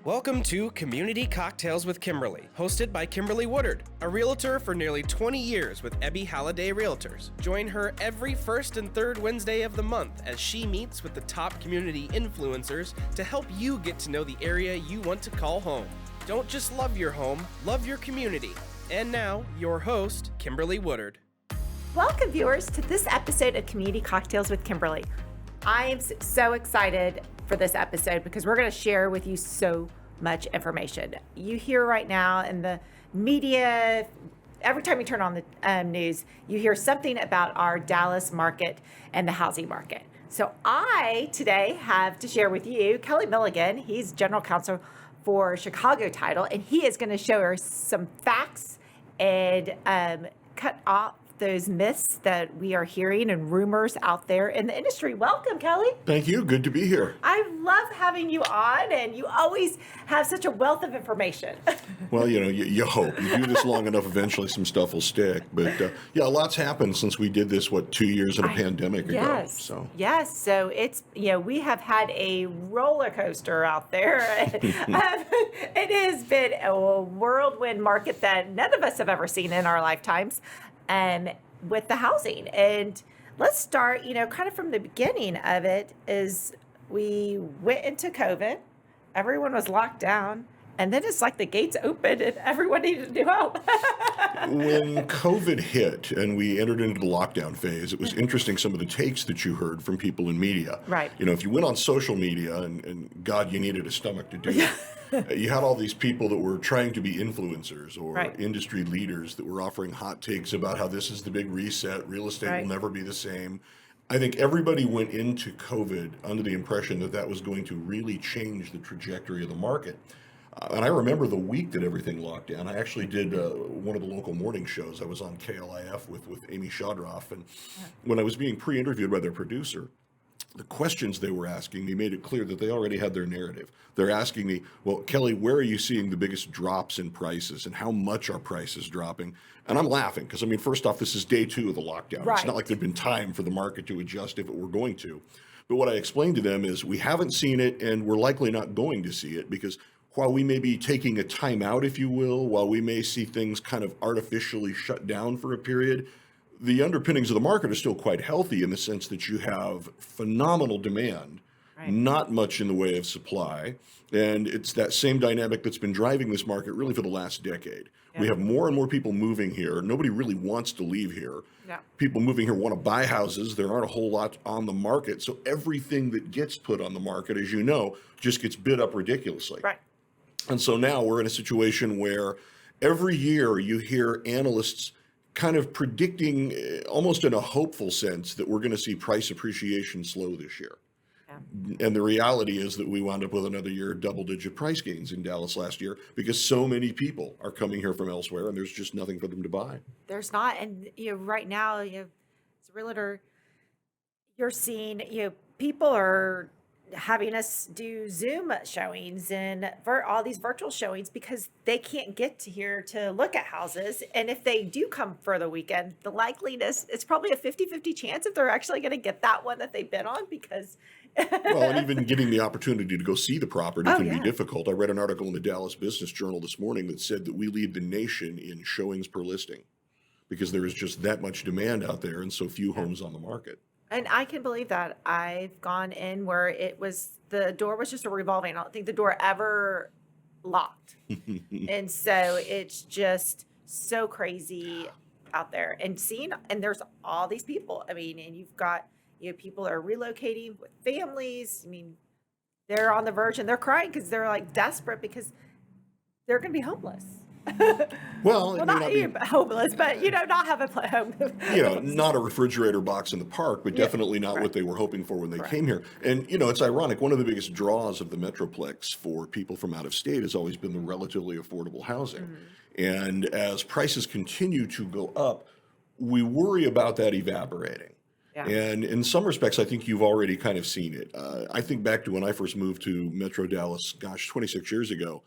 Welcome to Community Cocktails with Kimberly, hosted by Kimberly Woodard, a realtor for nearly 20 years with Ebby Halliday Realtors. Join her every first and third Wednesday of the month as she meets with the top community influencers to help you get to know the area you want to call home. Don't just love your home, love your community. And now, your host, Kimberly Woodard. Welcome, viewers, to this episode of Community Cocktails with Kimberly. I am so excited for this episode because we're going to share with you so much information. You hear right now in the media, every time you turn on the news, you hear something about our Dallas market and the housing market. So I today have to share with you Kelly Milligan. He's general counsel for Chicago Title, and he is going to show us some facts and cut off those myths that we are hearing and rumors out there in the industry. Welcome, Kelly. Thank you. Good to be here. I love having you on, and you always have such a wealth of information. Well, you hope. You do this long enough, eventually some stuff will stick. But a lot's happened since we did this, 2 years in a pandemic ago. Yes. So it's, we have had a roller coaster out there. It has been a whirlwind market that none of us have ever seen in our lifetimes. With the housing. And let's start, kind of from the beginning of it is we went into COVID, everyone was locked down, and then it's like the gates opened and everyone needed a new home. When COVID hit and we entered into the lockdown phase, it was interesting some of the takes that you heard from people in media. Right. If you went on social media, and God, you needed a stomach to do it. You had all these people that were trying to be influencers or industry leaders that were offering hot takes about how this is the big reset, real estate will never be the same. I think everybody went into COVID under the impression that that was going to really change the trajectory of the market. And I remember the week that everything locked down, I actually did one of the local morning shows. I was on KLIF with Amy Shadroff. And when I was being pre-interviewed by their producer, the questions they were asking me made it clear that they already had their narrative. They're asking me, well, Kelly, where are you seeing the biggest drops in prices and how much are prices dropping? And I'm laughing because, first off, this is day 2 of the lockdown. Right. It's not like there'd been time for the market to adjust if it were going to. But what I explained to them is we haven't seen it and we're likely not going to see it because while we may be taking a time out, if you will, while we may see things kind of artificially shut down for a period, the underpinnings of the market are still quite healthy in the sense that you have phenomenal demand, not much in the way of supply. And it's that same dynamic that's been driving this market really for the last decade. Yeah. We have more and more people moving here. Nobody really wants to leave here. Yeah. People moving here want to buy houses. There aren't a whole lot on the market. So everything that gets put on the market, as you know, just gets bid up ridiculously. Right. And so now we're in a situation where every year you hear analysts kind of predicting almost in a hopeful sense that we're going to see price appreciation slow this year. Yeah. And the reality is that we wound up with another year of double-digit price gains in Dallas last year because so many people are coming here from elsewhere and there's just nothing for them to buy. There's not. And, right now, as a realtor, you're seeing, people are having us do Zoom showings and all these virtual showings because they can't get to here to look at houses. And if they do come for the weekend, the likeliness, it's probably a 50-50 chance if they're actually going to get that one that they've been on because... Well, and even getting the opportunity to go see the property can be difficult. I read an article in the Dallas Business Journal this morning that said that we lead the nation in showings per listing because there is just that much demand out there and so few homes on the market. And I can believe that. I've gone in where the door was just a revolving. I don't think the door ever locked. And so it's just so crazy out there. And there's all these people. And you've got, people are relocating with families. They're on the verge and they're crying because they're like desperate because they're going to be homeless. Well, not homeless, but not have a home. Not a refrigerator box in the park, but definitely not what they were hoping for when they came here. And it's ironic. One of the biggest draws of the Metroplex for people from out of state has always been the relatively affordable housing. Mm-hmm. And as prices continue to go up, we worry about that evaporating. Yeah. And in some respects, I think you've already kind of seen it. I think back to when I first moved to Metro Dallas, 26 years ago.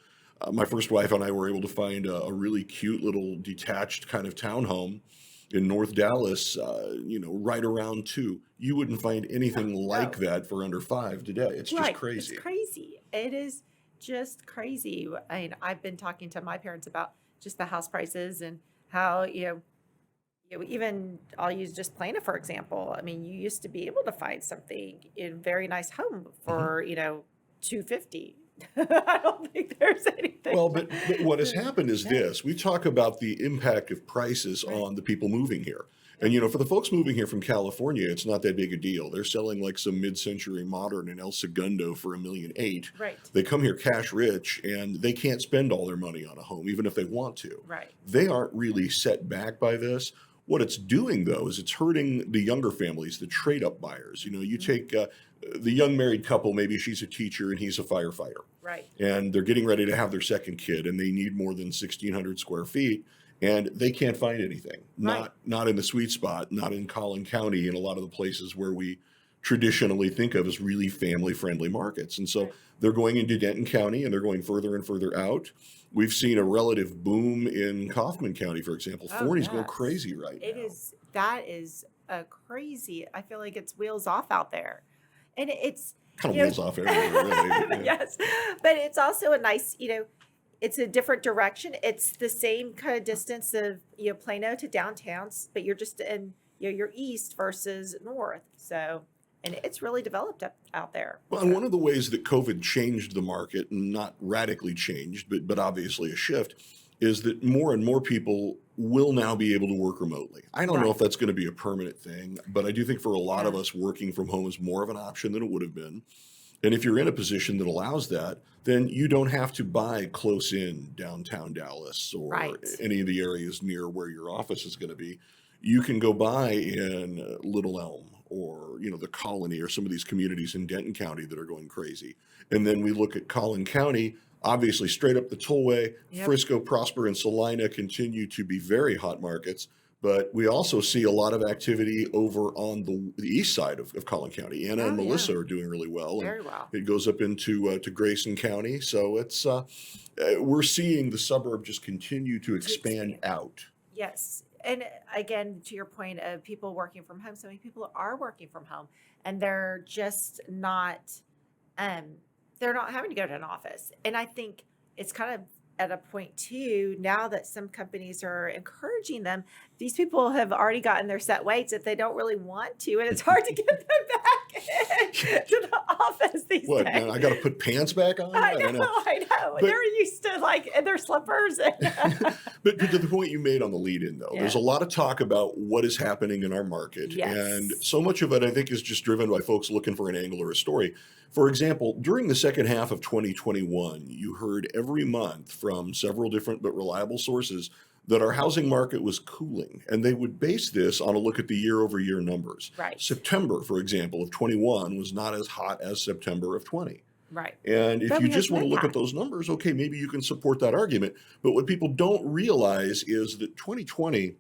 My first wife and I were able to find a really cute little detached kind of townhome in North Dallas, right around 2. You wouldn't find anything like that for under 5 today. It's just crazy. It's crazy. It is. just crazy. I mean, I've been talking to my parents about just the house prices and how, even I'll use just Plano, for example. I mean, you used to be able to find something in a very nice home for, 250. I don't think there's anything. Well, but what has happened is this. We talk about the impact of prices Right. on the people moving here. And, for the folks moving here from California, it's not that big a deal. They're selling like some mid-century modern in El Segundo for $1.8 million. Right. They come here cash rich and they can't spend all their money on a home, even if they want to. Right. They aren't really set back by this. What it's doing, though, is it's hurting the younger families, the trade-up buyers. You take the young married couple, maybe she's a teacher and he's a firefighter. Right. And they're getting ready to have their second kid and they need more than 1,600 square feet. And they can't find anything, Right. not in the sweet spot, not in Collin County, and a lot of the places where we traditionally think of as really family-friendly markets. And so Right. they're going into Denton County and they're going further and further out. We've seen a relative boom in Kaufman County, for example. Oh, Forney's going yes. crazy right now. That is a crazy, I feel like it's wheels off out there. And it's Kind of you know- wheels off everywhere, really. Yeah. Yes. But it's also a nice, it's a different direction. It's the same kind of distance of, Plano to downtowns, but you're just in, you're east versus north. So, and it's really developed out there. Well, and one of the ways that COVID changed the market, not radically changed, but obviously a shift, is that more and more people will now be able to work remotely. I don't know Right. if that's going to be a permanent thing, but I do think for a lot of Yeah. us, working from home is more of an option than it would have been. And if you're in a position that allows that, then you don't have to buy close in downtown Dallas or Right. any of the areas near where your office is going to be. You can go buy in Little Elm or, the Colony or some of these communities in Denton County that are going crazy. And then we look at Collin County, obviously straight up the tollway. Yep. Frisco, Prosper, and Salina continue to be very hot markets. But we also see a lot of activity over on the east side of Collin County. Anna and Oh, Melissa yeah. are doing really well. Very well. It goes up into to Grayson County. So it's we're seeing the suburb just continue to expand out. Yes. And again, to your point of people working from home, so many people are working from home and they're just not, they're not having to go to an office. And I think it's kind of at a point too, now that some companies are encouraging them, these people have already gotten their set weights if they don't really want to, and it's hard to get them back to the office these What, days. man, I got to put pants back on? I don't know. But- They're used to in their slippers. But to the point you made on the lead-in, though, Yeah. there's a lot of talk about what is happening in our market. Yes. And so much of it, I think, is just driven by folks looking for an angle or a story. For example, during the second half of 2021, you heard every month from several different but reliable sources that our housing market was cooling. And they would base this on a look at the year-over-year numbers. Right. September, for example, of 21 was not as hot as September of 20. Right. And if But you we had just want to some look at impact. those numbers, okay, maybe you can support that argument. But what people don't realize is that 2020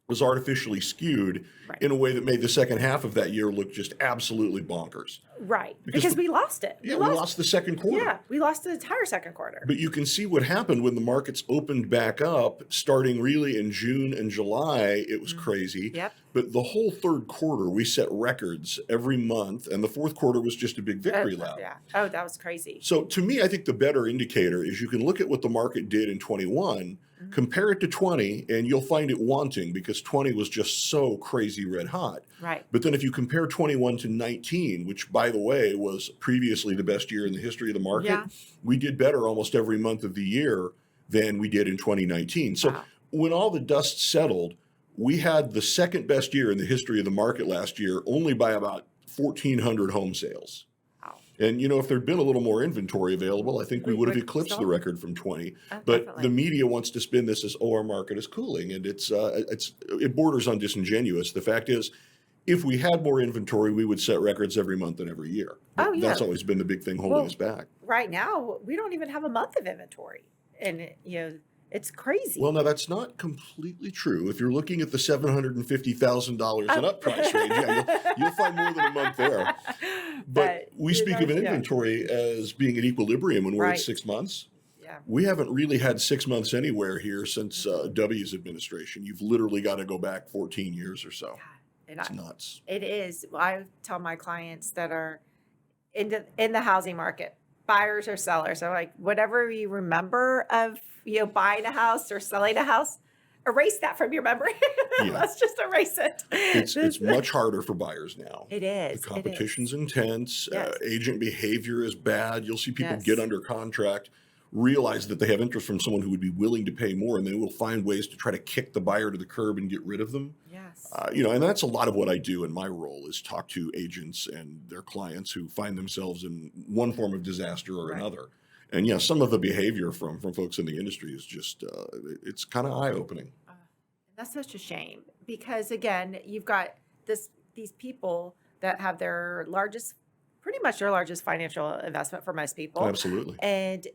was artificially skewed Right. in a way that made the second half of that year look just absolutely bonkers. Right. Because Because we lost it. Yeah, we lost the second quarter. Yeah, we lost the entire second quarter. But you can see what happened when the markets opened back up, starting really in June and July. It was crazy. Yep. But the whole third quarter, we set records every month, and the fourth quarter was just a big victory lap. Yeah. Oh, that was crazy. So to me, I think the better indicator is you can look at what the market did in 21, compare it to 20, and you'll find it wanting because 20 was just so crazy red hot. Right. But then if you compare 21 to 19, which by the way was previously the best year in the history of the market, Yeah. we did better almost every month of the year than we did in 2019. So Wow. when all the dust settled, we had the second best year in the history of the market last year, only by about 1,400 home sales. Wow. And, if there'd been a little more inventory available, I think we We would have would eclipsed still- the record from 20. Oh, But definitely. the media wants to spin this as, our market is cooling. And it borders on disingenuous. The fact is, if we had more inventory, we would set records every month and every year. Oh, yeah. That's always been the big thing holding Well, us back. Right now, we don't even have a month of inventory. And, it's crazy. Well, now that's not completely true. If you're looking at the $750,000 and up price range, yeah, you'll find more than a month there. But we speak of an inventory as being at equilibrium when we're Right. at 6 months. Yeah. We haven't really had 6 months anywhere here since W's administration. You've literally got to go back 14 years or so. And It's nuts. it is. I tell my clients that are in the housing market, buyers or sellers, or like whatever you remember of, buying a house or selling a house, erase that from your memory. Yeah. Let's just erase it. It's much harder for buyers now. It is. The competition's intense. Yes. Agent behavior is bad. You'll see people Yes. get under contract, realize that they have interest from someone who would be willing to pay more, and they will find ways to try to kick the buyer to the curb and get rid of them. Yes. And that's a lot of what I do in my role is talk to agents and their clients who find themselves in one form of disaster or another. And yeah, some of the behavior from folks in the industry is just, it's kind of eye-opening. That's such a shame because, again, you've got these people that have pretty much their largest financial investment for most people. Absolutely. And,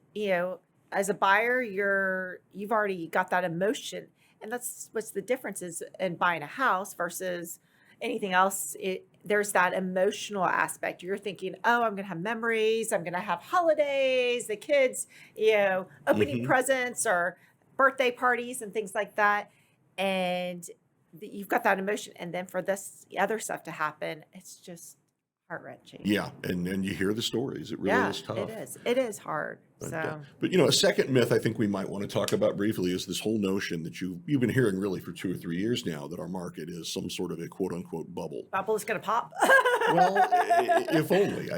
as a buyer, you've already got that emotion. And that's what's the difference is in buying a house versus anything else. There's that emotional aspect. You're thinking, oh, I'm going to have memories. I'm going to have holidays, the kids, opening presents or birthday parties and things like that. And you've got that emotion. And then for this other stuff to happen, it's just heart-wrenching. Yeah, and you hear the stories. It really is tough. It is. It is hard. But, So, a second myth I think we might want to talk about briefly is this whole notion that you've been hearing really for 2 or 3 years now that our market is some sort of a quote-unquote bubble. bubble is going to pop. Well, if only,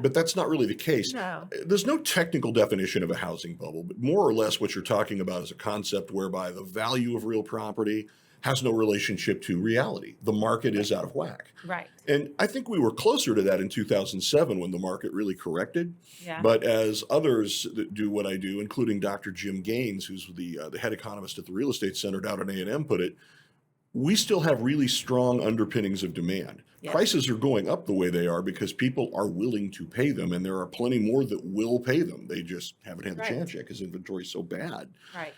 but that's not really the case. No. There's no technical definition of a housing bubble, but more or less what you're talking about is a concept whereby the value of real property has no relationship to reality. The market is out of whack. Right. And I think we were closer to that in 2007 when the market really corrected. Yeah. But as others that do what I do, including Dr. Jim Gaines, who's the head economist at the Real Estate Center down at A&M, put it, we still have really strong underpinnings of demand. Yeah. Prices are going up the way they are because people are willing to pay them, and there are plenty more that will pay them. They just haven't had the chance yet because inventory is so bad. Right.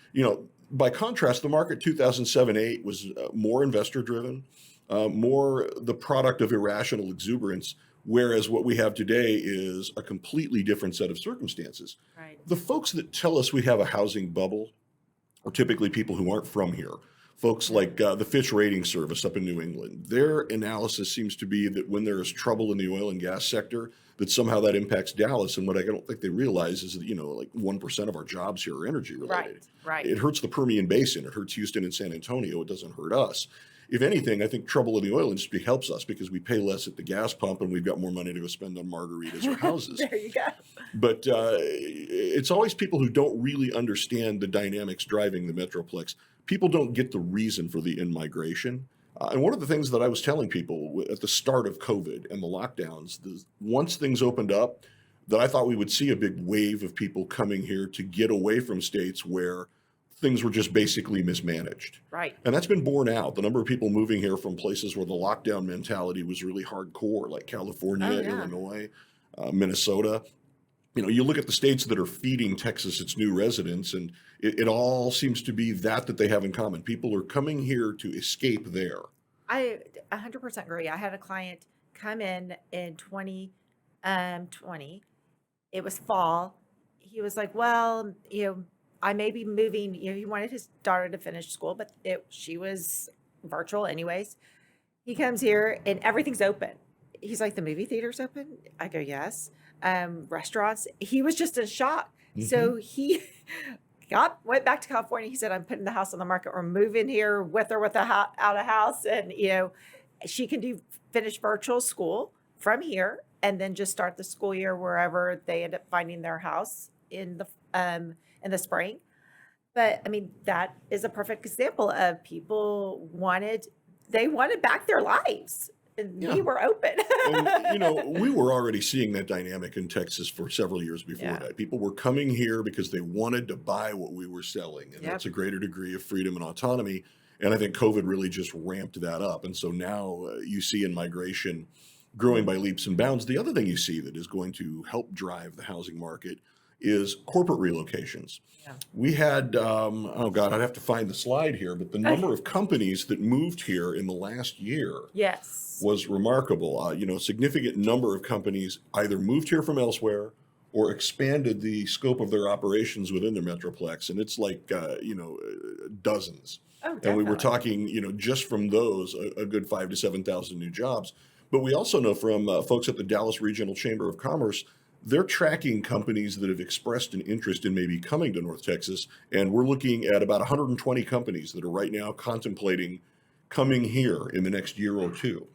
By contrast, the market 2007-8 was more investor-driven, more the product of irrational exuberance, whereas what we have today is a completely different set of circumstances. Right. The folks that tell us we have a housing bubble are typically people who aren't from here. Folks like the Fitch Ratings Service up in New England. Their analysis seems to be that when there is trouble in the oil and gas sector, that somehow that impacts Dallas. And what I don't think they realize is that, like 1% of our jobs here are energy related. Right. It hurts the Permian Basin. It hurts Houston and San Antonio. It doesn't hurt us. If anything, I think trouble in the oil industry helps us because we pay less at the gas pump and we've got more money to go spend on margaritas or houses. There you go. But it's always people who don't really understand the dynamics driving the Metroplex. People don't get the reason for the in-migration. And one of the things that I was telling people at the start of COVID and the lockdowns, once things opened up, that I thought we would see a big wave of people coming here to get away from states where things were just basically mismanaged. Right. And that's been borne out. The number of people moving here from places where the lockdown mentality was really hardcore, like California, Illinois, Minnesota. You look at the states that are feeding Texas its new residents, and it all seems to be that they have in common. People are coming here to escape there. I 100% agree. I had a client come in 2020. It was fall. He was like, well, I may be moving. He wanted his daughter to finish school, but she was virtual anyways. He comes here and everything's open. He's like, the movie theater's open? I go, yes. Restaurants. He was just in shock. Mm-hmm. So he went back to California. He said, I'm putting the house on the market. We're moving here with or without a house. And, she can finish virtual school from here and then just start the school year wherever they end up finding their house in the spring. But I mean, that is a perfect example of people wanted back their lives. And we were open. And, we were already seeing that dynamic in Texas for several years before that. People were coming here because they wanted to buy what we were selling. And that's a greater degree of freedom and autonomy. And I think COVID really just ramped that up. And so now you see in migration growing by leaps and bounds. The other thing you see that is going to help drive the housing market is corporate relocations. Yeah. We had, I'd have to find the slide here, but the number of companies that moved here in the last year was remarkable. A significant number of companies either moved here from elsewhere or expanded the scope of their operations within their Metroplex. And it's like, dozens. Oh, and we were talking, just from those, a good 5,000 to 7,000 new jobs. But we also know from folks at the Dallas Regional Chamber of Commerce they're tracking companies that have expressed an interest in maybe coming to North Texas. And we're looking at about 120 companies that are right now contemplating coming here in the next year or two.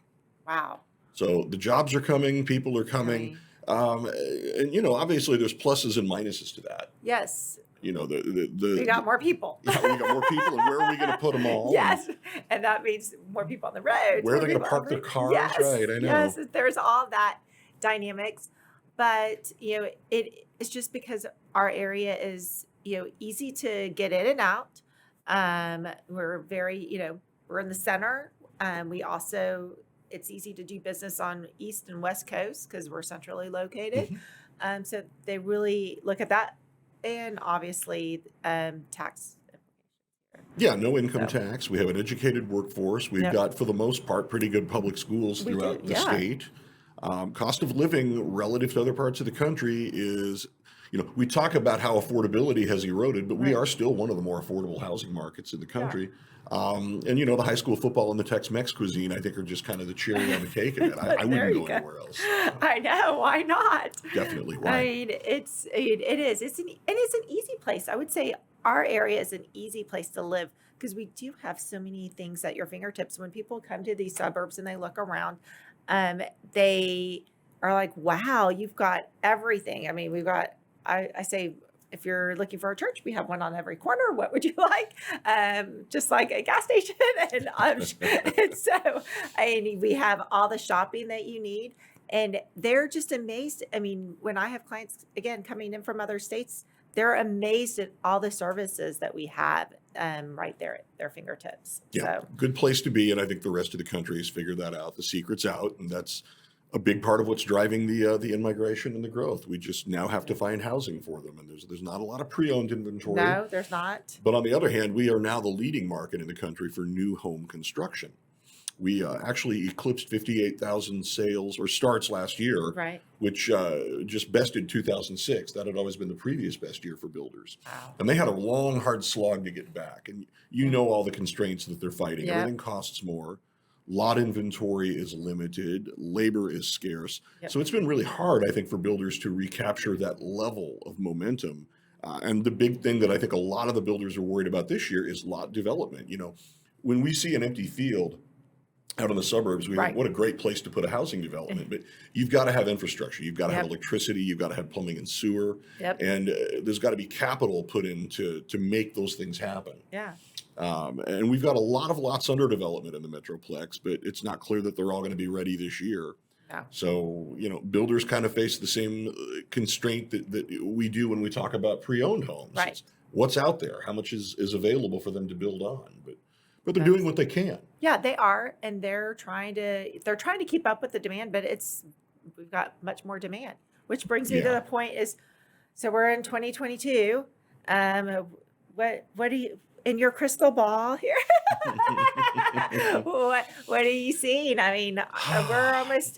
Wow. So the jobs are coming, people are coming. And, obviously there's pluses and minuses to that. Yes. We We got more people. Yeah, we got more people, and where are we going to put them all? Yes, and that means more people on the road. Where are they going to park their cars? Yes, right, I know. Yes, there's all that dynamics, but it's just because our area is easy to get in and out. We're very we're in the center. We also it's easy to do business on East and West Coast because we're centrally located. So they really look at that. And obviously, tax. Yeah, no income tax. We have an educated workforce. We've got, for the most part, pretty good public schools throughout the state. Cost of living relative to other parts of the country is, we talk about how affordability has eroded, but we are still one of the more affordable housing markets in the country. And the high school football and the Tex-Mex cuisine, I think, are just kind of the cherry on the cake of it. I wouldn't go anywhere else. I know, why not? Definitely, right. I mean, it is. It's an easy place. I would say our area is an easy place to live because we do have so many things at your fingertips. When people come to these suburbs and they look around, they are like, "Wow, you've got everything." I mean, we've got. I say, if you're looking for a church, we have one on every corner. What would you like? Just like a gas station. And so we have all the shopping that you need. And they're just amazed. I mean, when I have clients, again, coming in from other states, they're amazed at all the services that we have right there at their fingertips. Yeah, so. Good place to be. And I think the rest of the country has figured that out. The secret's out. And that's a big part of what's driving the in-migration and the growth. We just now have to find housing for them. And there's not a lot of pre-owned inventory. No, there's not. But on the other hand, we are now the leading market in the country for new home construction. We actually eclipsed 58,000 sales or starts last year, which just bested 2006. That had always been the previous best year for builders. Wow. And they had a long, hard slog to get back. And all the constraints that they're fighting. Yep. Everything costs more. Lot inventory is limited. Labor is scarce. Yep. So it's been really hard, I think, for builders to recapture that level of momentum. And the big thing that I think a lot of the builders are worried about this year is lot development. When we see an empty field out in the suburbs, we think, what a great place to put a housing development. But you've got to have infrastructure. You've got to have electricity. You've got to have plumbing and sewer. Yep. And there's got to be capital put in to make those things happen. Yeah. And we've got a lot of lots under development in the Metroplex, but it's not clear that they're all going to be ready this year. No. So, builders kind of face the same constraint that we do when we talk about pre-owned homes. Right. It's what's out there? How much is available for them to build on? But they're doing what they can. Yeah, they are, and they're trying to keep up with the demand, but we've got much more demand, which brings me to the point is, so we're in 2022. What do you in your crystal ball here? what are you seeing? I mean,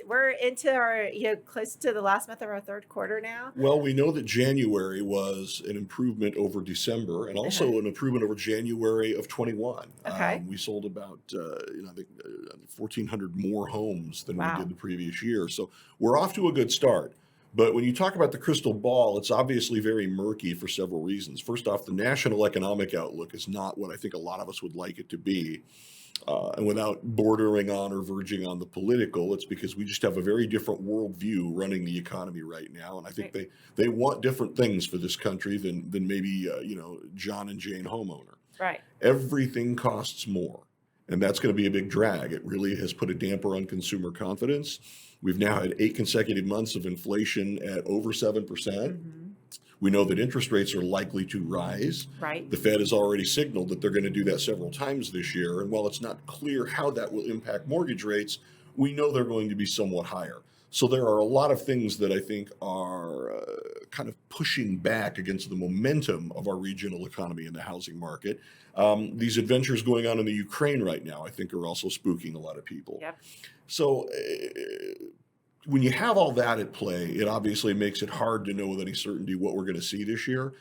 we're into our close to the last month of our third quarter now. Well, we know that January was an improvement over December, and also an improvement over January of 21. Okay, we sold about I think 1,400 more homes than we did the previous year. So we're off to a good start. But when you talk about the crystal ball, it's obviously very murky for several reasons. First off, the national economic outlook is not what I think a lot of us would like it to be. And without bordering on or verging on the political, it's because we just have a very different worldview running the economy right now. And I think they want different things for this country than maybe, John and Jane homeowner. Right. Everything costs more. And that's going to be a big drag. It really has put a damper on consumer confidence. We've now had 8 consecutive months of inflation at over 7%. Mm-hmm. We know that interest rates are likely to rise. Right. The Fed has already signaled that they're going to do that several times this year. And while it's not clear how that will impact mortgage rates, we know they're going to be somewhat higher. So there are a lot of things that I think are kind of pushing back against the momentum of our regional economy and the housing market. These adventures going on in the Ukraine right now, I think, are also spooking a lot of people. Yep. So when you have all that at play, it obviously makes it hard to know with any certainty what we're going to see this year.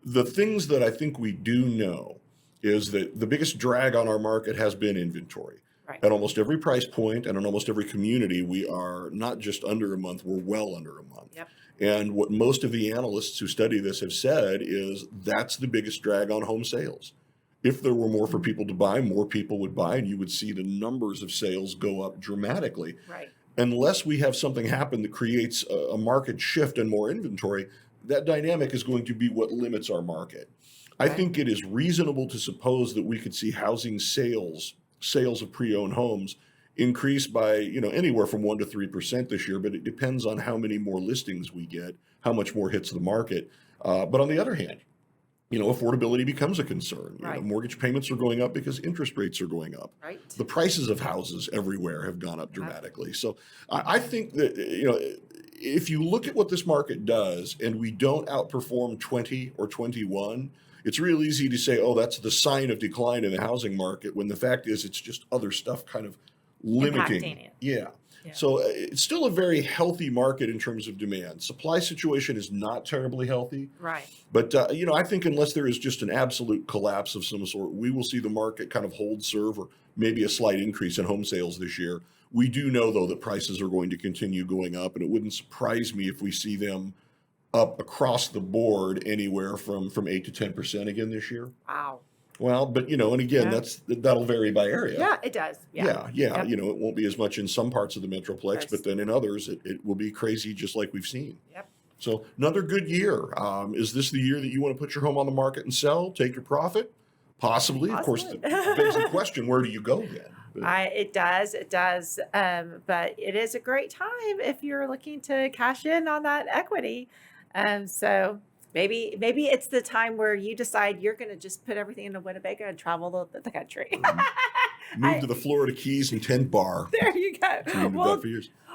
The things that I think we do know is that the biggest drag on our market has been inventory. Right. At almost every price point and in almost every community, we are not just under a month, we're well under a month. Yep. And what most of the analysts who study this have said is that's the biggest drag on home sales. If there were more for people to buy, more people would buy, and you would see the numbers of sales go up dramatically. Right. Unless we have something happen that creates a market shift and more inventory, that dynamic is going to be what limits our market. I think it is reasonable to suppose that we could see housing sales of pre-owned homes increase by, anywhere from 1% to 3% this year, but it depends on how many more listings we get, how much more hits the market. But on the other hand, affordability becomes a concern. Mortgage payments are going up because interest rates are going up. Right. The prices of houses everywhere have gone up dramatically. So I think that, if you look at what this market does and we don't outperform 20 or 21, it's real easy to say, oh, that's the sign of decline in the housing market, when the fact is it's just other stuff kind of limiting it. Yeah. So it's still a very healthy market in terms of demand. Supply situation is not terribly healthy. Right. But, I think unless there is just an absolute collapse of some sort, we will see the market kind of hold serve, or maybe a slight increase in home sales this year. We do know, though, that prices are going to continue going up, and it wouldn't surprise me if we see them up across the board anywhere from 8 to 10% again this year. Wow. Well, but, and again, that'll vary by area. Yeah, it does. Yeah. Yep. It won't be as much in some parts of the Metroplex, but then in others, it will be crazy, just like we've seen. Yep. So another good year. Is this the year that you want to put your home on the market and sell, take your profit? Possibly. Of course, the basic question, where do you go then? It does. But it is a great time if you're looking to cash in on that equity. So maybe it's the time where you decide you're going to just put everything into Winnebago and travel the country. Move to the Florida Keys and tent bar. There you go.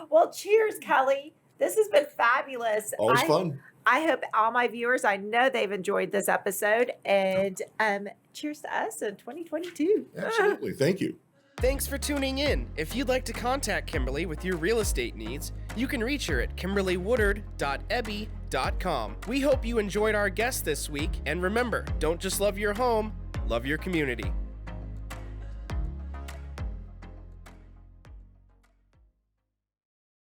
Well, cheers, Kelly. This has been fabulous. Always fun. I hope all my viewers, I know they've enjoyed this episode, and cheers to us in 2022. Absolutely. Thank you. Thanks for tuning in. If you'd like to contact Kimberly with your real estate needs, you can reach her at kimberlywoodard.ebby.com. We hope you enjoyed our guest this week, and remember, don't just love your home, love your community.